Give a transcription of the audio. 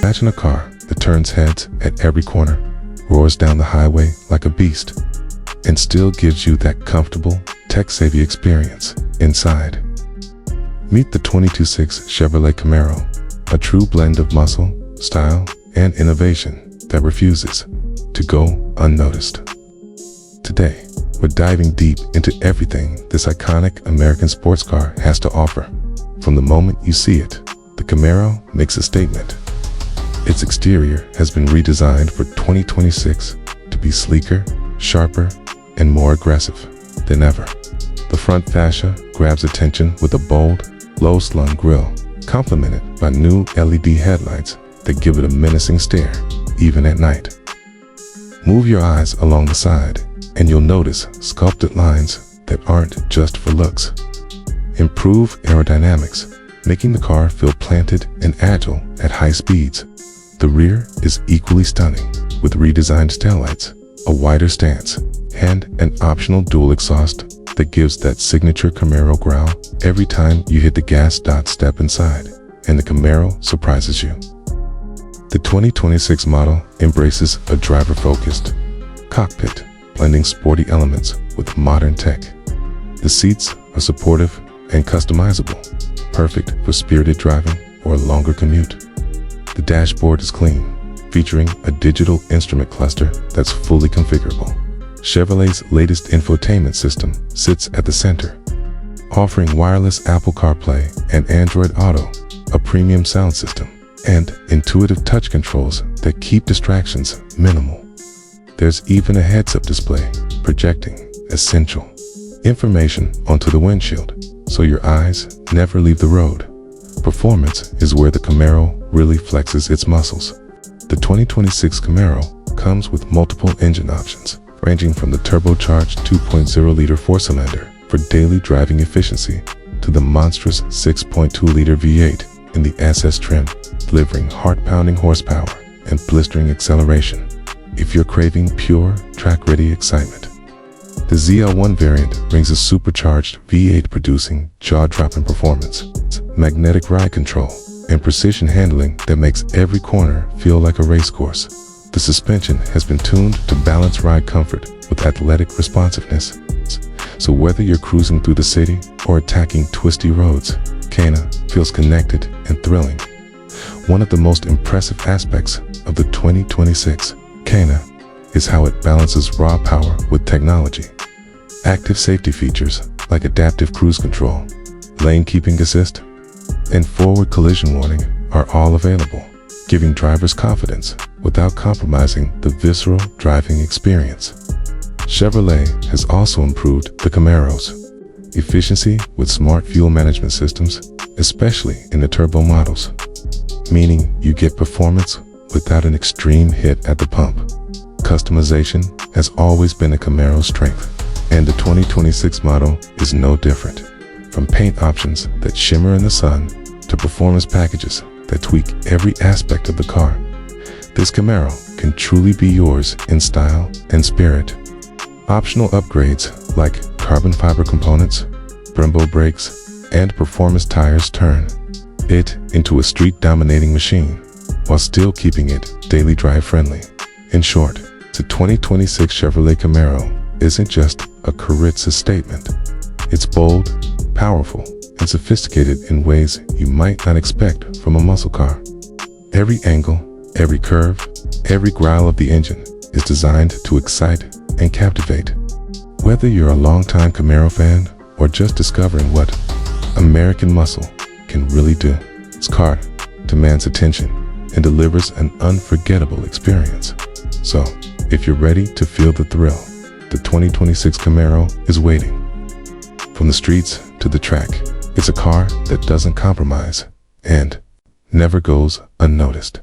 Imagine a car that turns heads at every corner, roars down the highway like a beast, and still gives you that comfortable, tech-savvy experience inside. Meet the 2026 Chevrolet Camaro, a true blend of muscle, style, and innovation that refuses to go unnoticed. Today, we're diving deep into everything this iconic American sports car has to offer. From the moment you see it, the Camaro makes a statement. Its exterior has been redesigned for 2026 to be sleeker, sharper, and more aggressive than ever. The front fascia grabs attention with a bold, low-slung grille, complemented by new LED headlights that give it a menacing stare, even at night. Move your eyes along the side, and you'll notice sculpted lines that aren't just for looks. Improve aerodynamics, making the car feel planted and agile at high speeds. The rear is equally stunning, with redesigned taillights, a wider stance, and an optional dual exhaust that gives that signature Camaro growl every time you hit the gas. Step inside, and the Camaro surprises you. The 2026 model embraces a driver-focused cockpit, blending sporty elements with modern tech. The seats are supportive and customizable, perfect for spirited driving or a longer commute. The dashboard is clean, featuring a digital instrument cluster that's fully configurable. Chevrolet's latest infotainment system sits at the center, offering wireless Apple CarPlay and Android Auto, a premium sound system, and intuitive touch controls that keep distractions minimal. There's even a heads-up display projecting essential information onto the windshield, so your eyes never leave the road. Performance is where the Camaro really flexes its muscles. The 2026 Camaro comes with multiple engine options, ranging from the turbocharged 2.0-liter four-cylinder for daily driving efficiency to the monstrous 6.2-liter V8 in the SS trim, delivering heart-pounding horsepower and blistering acceleration if you're craving pure, track-ready excitement. The ZL1 variant brings a supercharged V8 producing jaw-dropping performance, magnetic ride control, and precision handling that makes every corner feel like a racecourse. The suspension has been tuned to balance ride comfort with athletic responsiveness. So whether you're cruising through the city or attacking twisty roads, Cana feels connected and thrilling. One of the most impressive aspects of the 2026 Cana is how it balances raw power with technology. Active safety features like adaptive cruise control, lane keeping assist, and forward collision warning are all available, giving drivers confidence without compromising the visceral driving experience. Chevrolet has also improved the Camaro's efficiency with smart fuel management systems, especially in the turbo models, meaning you get performance without an extreme hit at the pump. Customization has always been a Camaro's strength, and the 2026 model is no different. From paint options that shimmer in the sun to performance packages that tweak every aspect of the car, this Camaro can truly be yours in style and spirit. Optional upgrades like carbon fiber components, Brembo brakes, and performance tires turn it into a street-dominating machine while still keeping it daily drive friendly. In short, the 2026 Chevrolet Camaro isn't just a Carrizza statement. It's bold, powerful, and sophisticated in ways you might not expect from a muscle car. Every angle, every curve, every growl of the engine is designed to excite and captivate. Whether you're a longtime Camaro fan or just discovering what American muscle can really do, this car demands attention and delivers an unforgettable experience. So, if you're ready to feel the thrill, the 2026 Camaro is waiting. From the streets to the track, it's a car that doesn't compromise and never goes unnoticed.